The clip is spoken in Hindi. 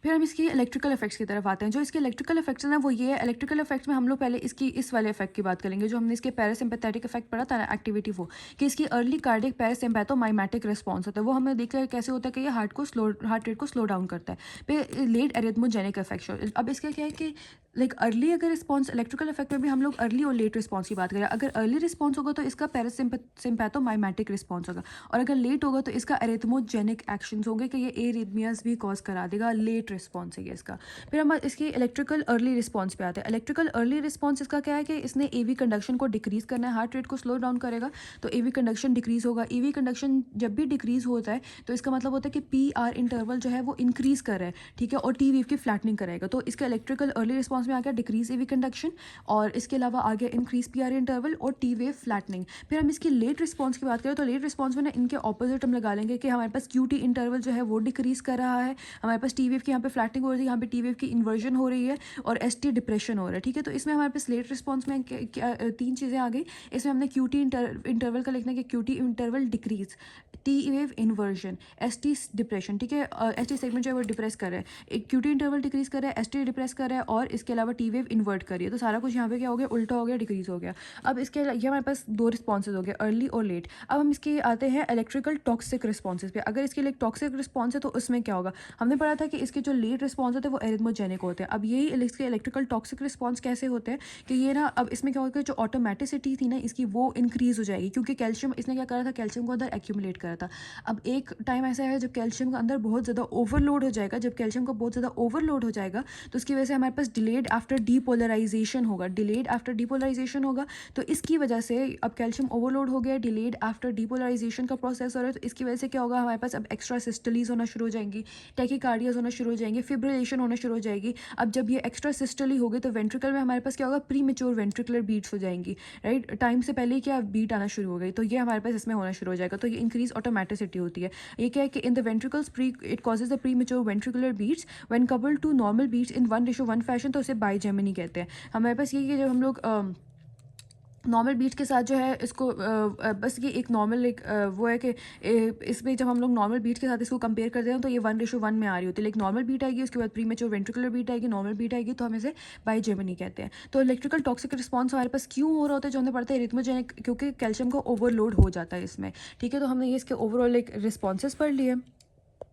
फिर हम इसकी इलेक्ट्रिकल इफेक्ट्स की तरफ आते हैं। जो इसके इलेक्ट्रिकल इफेक्ट्स हैं ना वो ये है, इलेक्ट्रिकल इफेक्ट्स में हम लोग पहले इसकी इस वाले इफेक्ट की बात करेंगे जो हमने इसके पैरासिम्पैथेटिक इफेक्ट पढ़ा था ना, एक्टिविटी वो कि इसकी अर्ली कार्डियक पैरासिम्पैथोमाइमेटिक रिस्पॉन्स होता है, वो हमें देखा कैसे होता है कि ये हार्ट रेट को स्लो डाउन करता है। फिर लेट एरिथमोजेनिक इफेक्ट। अब इसका क्या है कि लाइक अर्ली अगर रिस्पॉन्स इलेक्ट्रिकल इफेक्ट में भी हम लोग अर्ली और लेट रिस्पॉन्स की बात करें, अगर अर्ली रिस्पॉन्स होगा तो इसका पैरासिम्पैथोमाइमेटिक रिस्पॉन्स होगा, और अगर लेट होगा तो इसका एरिथमोजेनिक एक्शंस होंगे कि ये एरिथमियाज भी कॉज करा देगा। लेट रिस्पॉन्स है ये इसका। फिर हम इसकी इलेक्ट्रिकल अर्ली रिस्पॉन्स पे आते हैं। इलेक्ट्रिकल अर्ली रिस्पॉन्स इसका क्या है कि इसने एवी कंडक्शन को डिक्रीज करना है, हार्ट रेट को स्लो डाउन करेगा तो एवी कंडक्शन डिक्रीज होगा। एवी कंडक्शन जब भी डिक्रीज होता है तो इसका मतलब होता है कि पी आर इंटरवल जो है वो इंक्रीज कर रहा है, ठीक है, और टी वेव की फ्लैटनिंग करेगा। तो इसका इलेक्ट्रिकल अर्ली रिस्पॉन्स में आ गया डिक्रीज एवी कंडक्शन, और इसके अलावा आ गया इंक्रीज पी आर इंटरवल और टी वेव फ्लैटनिंग। फिर हम इसकी लेट रिस्पॉन्स की बात करें तो लेट रिस्पॉन्स में ना इनके ऑपोजिट हम लगा लेंगे कि हमारे पास क्यू टी इंटरवल जो है वो डिक्रीज कर रहा है, हमारे पास टी वेव की यहाँ पे फ्लैटनिंग हो रही है, यहाँ पे टी वेव की इन्वर्जन हो रही है, और एस टी डिप्रेशन हो रहा है, ठीक है। तो इसमें हमारे पास लेट रिस्पॉन्स में तीन चीज़ें आ गई। इसमें हमने क्यू टी इंटरवल का लिखना है कि Q T interval decrease, T wave inversion, S T depression, ठीक है। एस टी सेगमेंट जो है वो डिप्रेस कर रहा है, क्यू टी इंटरवल डिक्रीज कर रहा है, एस टी डिप्रेस कर रहा है, और इसके अलावा टी वेव इन्वर्ट कर रही है। तो सारा कुछ यहाँ पे क्या हो गया, उल्टा हो गया, डिक्रीज हो गया। अब इसके ये हमारे पास दो रिस्पॉन्सेज हो गए, अर्ली और लेट। अब हम इसके आते हैं इलेक्ट्रिकल टॉक्सिक रिस्पॉन्सेज पे। अगर इसके लिए टॉक्सिक रिस्पॉन्स है तो उसमें क्या होगा, हमने पढ़ा था कि इसके जो लेट रिस्पॉन्स होते हैं वो एरिथमोजेनिक होते हैं। अब यही इसके इलेक्ट्रिकल टॉक्सिक रिस्पॉन्स कैसे होते हैं कि ये ना, अब इसमें क्या होगा, जो ऑटोमेटिसिटी थी ना इसकी वो इंक्रीज हो जाएगी, क्योंकि कैल्शियम इसने क्या करा था, कैल्शियम को अंदर एक्यूमुलेट करा था। अब एक टाइम ऐसा है जब कैल्शियम का अंदर बहुत ज़्यादा ओवरलोड हो जाएगा, जब कैल्शियम का बहुत ज़्यादा ओवरलोड हो जाएगा तो उसकी वजह से हमारे पास डिलेड आफ्टर डीपोलराइजेशन होगा, डिलेड आफ्टर डीपोलराइजेशन होगा। तो इसकी वजह से अब कैल्शियम ओवरलोड हो गया, डिलेड आफ्टर डीपोलराइजेशन का प्रोसेस हो रहा है, तो इसकी वजह से क्या होगा, हमारे पास अब एक्स्ट्रा सिस्टलीज होना शुरू हो जाएंगी, टैकीकार्डियाज होना शुरू हो जाएंगे, फिब्रिलेशन होना शुरू हो जाएगी। अब जब ये एक्स्ट्रा सिस्टली होगी तो वेंट्रिकल में हमारे पास क्या होगा, प्री मेच्योर वेंट्रिकुलर बीट्स हो जाएंगी, राइट, टाइम से पहले ही क्या बीट आना शुरू हो गई, तो ये हमारे पास इसमें होना शुरू हो जाएगा। तो ये इंक्रीज ऑटोमेटिसिटी होती है। ये क्या है कि in the ventricles it causes the premature ventricular beats when coupled to normal beats in 1:1 fashion, तो उसे बाइजेमिनी कहते हैं। हमारे पास ये जब हम लोग नॉर्मल बीट के साथ जो है इसको बस ये एक नॉर्मल एक वो है कि इसमें जब हम लोग नॉर्मल बीट के साथ इसको कंपेयर करते हैं तो ये 1:1 में आ रही होती है। लाइक नॉर्मल बीट आएगी, उसके बाद प्री मेच्योर वेंट्रिकुलर बीट आएगी, नॉर्मल बीट आएगी, तो हम इसे बाइजेमिनी कहते हैं। तो इलेक्ट्रिकल टॉक्सिक रिस्पॉन्स हमारे पास क्यों हो रहा होता है, जो हमने पढ़ता है रिथमोजेनिक, क्योंकि कैल्शियम का ओवरलोड हो जाता है इसमें, ठीक है। तो हमने ये इसके ओवरऑल एक रिस्पॉन्सेज पढ़ लिए।